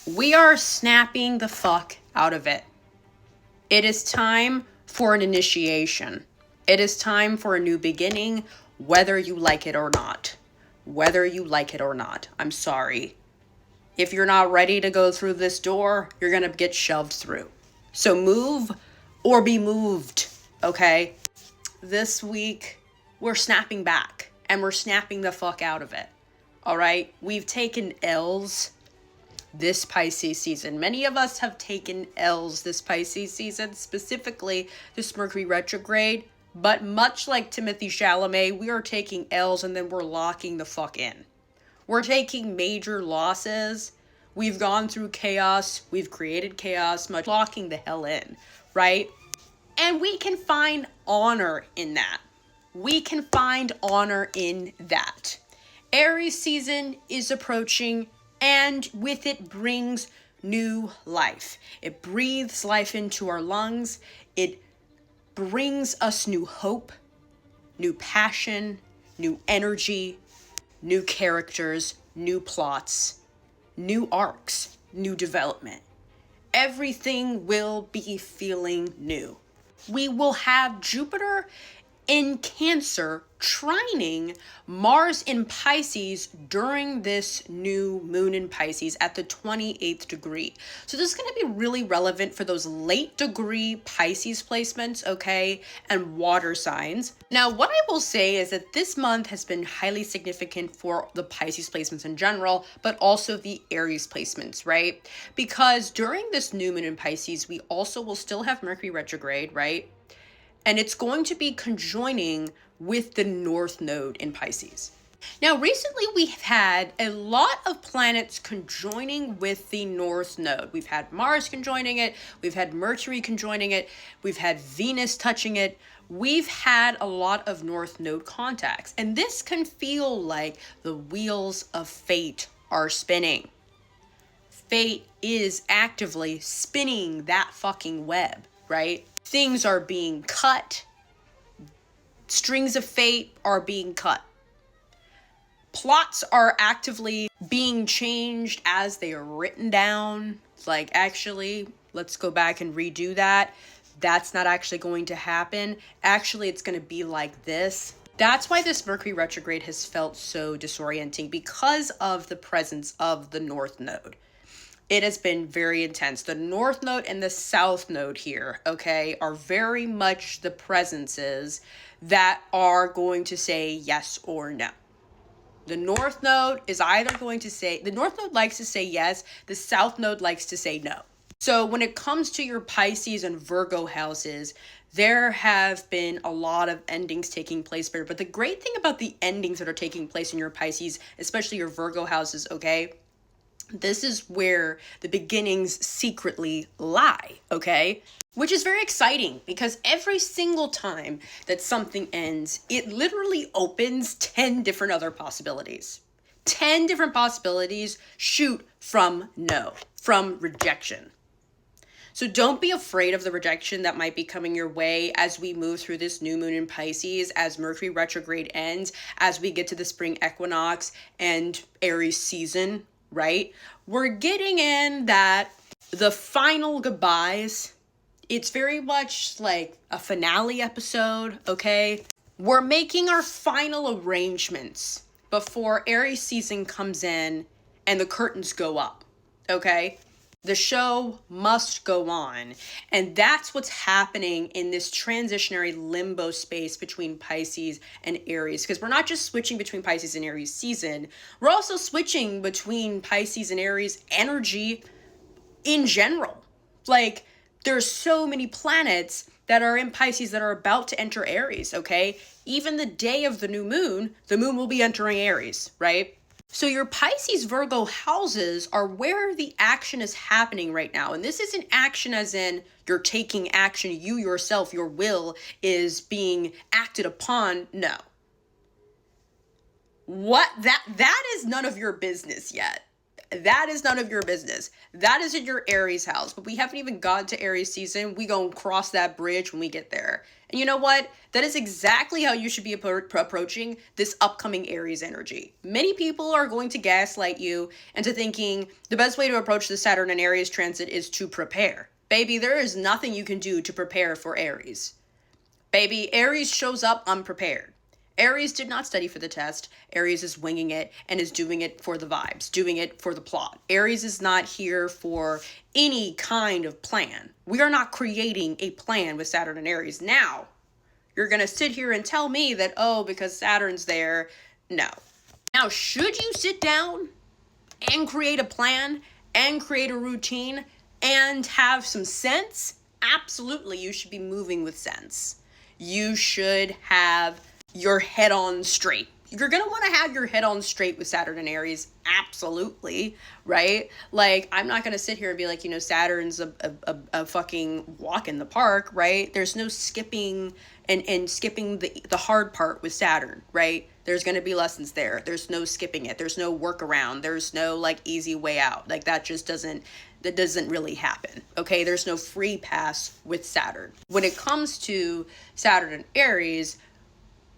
We are snapping the fuck out of it. It is time for an initiation. It is time for a new beginning, whether you like it or not. Whether you like it or not. I'm sorry. If you're not ready to go through this door, you're gonna get shoved through. So move or be moved, okay? This week, we're snapping back and we're snapping the fuck out of it. All right? We've taken L's this Pisces season. Many of us have taken L's this Pisces season, specifically this Mercury retrograde. But much like Timothée Chalamet, we are taking L's and then we're locking the fuck in. We're taking major losses. We've gone through chaos. We've created chaos, much locking the hell in, right? And we can find honor in that. We can find honor in that. Aries season is approaching, and with it brings new life. It breathes life into our lungs. It brings us new hope, new passion, new energy, new characters, new plots, new arcs, new development. Everything will be feeling new. We will have Jupiter in Cancer trining Mars in Pisces during this new moon in Pisces at the 28th degree. So this is going to be really relevant for those late degree Pisces placements, okay, and water signs. Now, what I will say is that this month has been highly significant for the Pisces placements in general, but also the Aries placements, right? Because during this new moon in Pisces, we also will still have Mercury retrograde, right? And it's going to be conjoining with the North Node in Pisces. Now, recently we've had a lot of planets conjoining with the North Node. We've had Mars conjoining it, we've had Mercury conjoining it, we've had Venus touching it. We've had a lot of North Node contacts, and this can feel like the wheels of fate are spinning. Fate is actively spinning that fucking web, right? Things are being cut. Strings of fate are being cut. Plots are actively being changed as they are written down. Like, actually, let's go back and redo that. That's not actually going to happen. Actually, it's going to be like this. That's why this Mercury retrograde has felt so disorienting, because of the presence of the North Node. It has been very intense. The North Node and the South Node here, okay, are very much the presences that are going to say yes or no. The North Node is either going to say, the North Node likes to say yes, the South Node likes to say no. So when it comes to your Pisces and Virgo houses, there have been a lot of endings taking place there. But the great thing about the endings that are taking place in your Pisces, especially your Virgo houses, okay, this is where the beginnings secretly lie, okay? Which is very exciting, because every single time that something ends, it literally opens 10 different other possibilities. 10 different possibilities shoot from no, from rejection. So don't be afraid of the rejection that might be coming your way as we move through this new moon in Pisces, as Mercury retrograde ends, as we get to the spring equinox and Aries season, right? We're getting in that the final goodbyes. It's very much like a finale episode, okay? We're making our final arrangements before Aries season comes in and the curtains go up, okay? The show must go on. And that's what's happening in this transitionary limbo space between Pisces and Aries. Because we're not just switching between Pisces and Aries season, we're also switching between Pisces and Aries energy in general. Like, there's so many planets that are in Pisces that are about to enter Aries, okay? Even the day of the moon will be entering Aries, right? So your Pisces Virgo houses are where the action is happening right now. And this isn't action as in you're taking action, you yourself, your will is being acted upon. No. That is none of your business yet. That is none of your business. That is in your Aries house. But we haven't even gotten to Aries season. We gonna cross that bridge when we get there. And you know what? That is exactly how you should be approaching this upcoming Aries energy. Many people are going to gaslight you into thinking the best way to approach the Saturn and Aries transit is to prepare. Baby, there is nothing you can do to prepare for Aries. Baby, Aries shows up unprepared. Aries did not study for the test. Aries is winging it and is doing it for the vibes, doing it for the plot. Aries is not here for any kind of plan. We are not creating a plan with Saturn and Aries. Now, you're going to sit here and tell me that, oh, because Saturn's there. No. Now, should you sit down and create a plan and create a routine and have some sense? Absolutely, you should be moving with sense. You should have your head on straight. You're going to want to have your head on straight with Saturn and Aries. Absolutely. Right? Like, I'm not going to sit here and be like, Saturn's a fucking walk in the park, right? There's no skipping and skipping the hard part with Saturn, right? There's going to be lessons there. There's no skipping it. There's no workaround. There's no like easy way out. Like that doesn't really happen. Okay. There's no free pass with Saturn. When it comes to Saturn and Aries,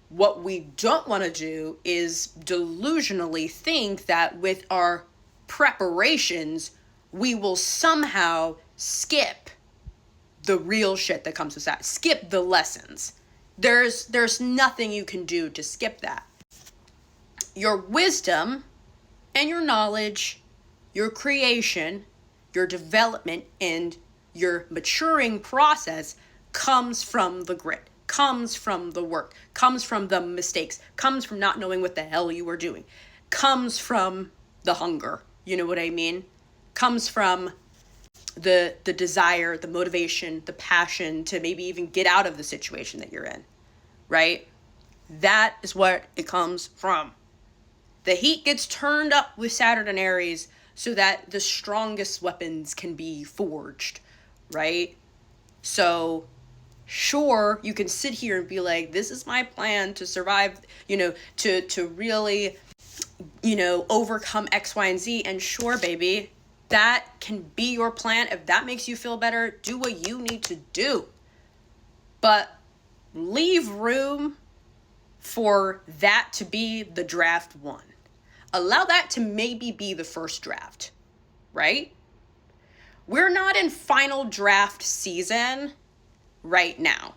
what we don't want to do is delusionally think that with our preparations, we will somehow skip the real shit that comes with that. Skip the lessons. There's nothing you can do to skip that. Your wisdom and your knowledge, your creation, your development, and your maturing process comes from the grit, comes from the work, comes from the mistakes, comes from not knowing what the hell you were doing, comes from the hunger, you know what I mean? Comes from the desire, the motivation, the passion to maybe even get out of the situation that you're in, right? That is what it comes from. The heat gets turned up with Saturn and Aries so that the strongest weapons can be forged, right? So sure, you can sit here and be like, this is my plan to survive, to really, overcome X, Y, and Z. And sure, baby, that can be your plan. If that makes you feel better, do what you need to do. But leave room for that to be the draft one. Allow that to maybe be the first draft, right? We're not in final draft season right now.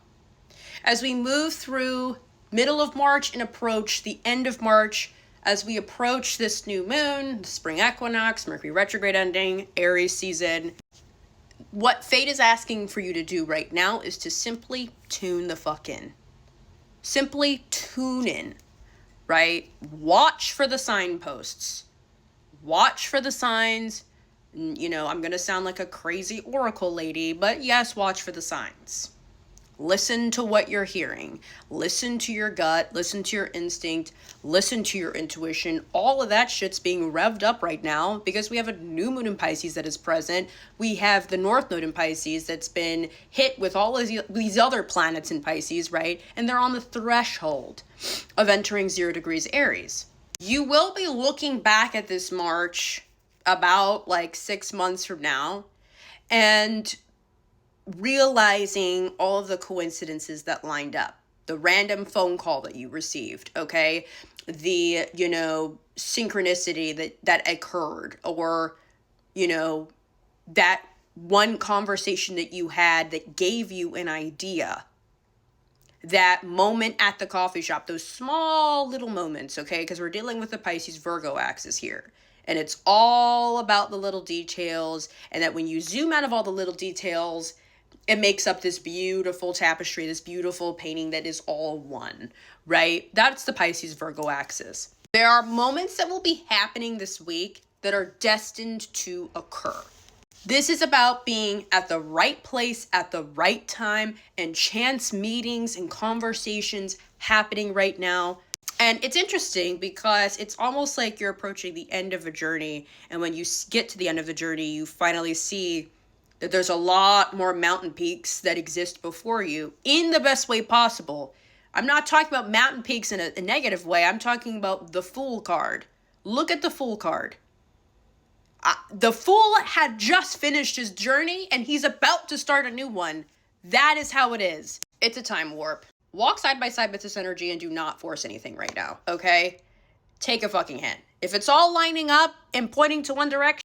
As we move through middle of March and approach the end of March, as we approach this new moon, the spring equinox, Mercury retrograde ending, Aries season, what fate is asking for you to do right now is to simply tune the fuck in. Simply tune in, right? Watch for the signposts. Watch for the signs. I'm going to sound like a crazy oracle lady, but yes, watch for the signs. Listen to what you're hearing. Listen to your gut. Listen to your instinct. Listen to your intuition. All of that shit's being revved up right now because we have a new moon in Pisces that is present. We have the North Node in Pisces that's been hit with all of these other planets in Pisces, right? And they're on the threshold of entering 0 degrees Aries. You will be looking back at this March about like 6 months from now and realizing all of the coincidences that lined up, the random phone call that you received, okay, the synchronicity that occurred, or that one conversation that you had that gave you an idea, that moment at the coffee shop, those small little moments, okay, because we're dealing with the Pisces Virgo axis here. And it's all about the little details, and that when you zoom out of all the little details, it makes up this beautiful tapestry, this beautiful painting that is all one, right? That's the Pisces Virgo axis. There are moments that will be happening this week that are destined to occur. This is about being at the right place at the right time, and chance meetings and conversations happening right now. And it's interesting because it's almost like you're approaching the end of a journey. And when you get to the end of the journey, you finally see that there's a lot more mountain peaks that exist before you in the best way possible. I'm not talking about mountain peaks in a negative way. I'm talking about the Fool card. Look at the Fool card. The fool had just finished his journey and he's about to start a new one. That is how it is. It's a time warp. Walk side by side with this energy and do not force anything right now, okay? Take a fucking hint. If it's all lining up and pointing to one direction,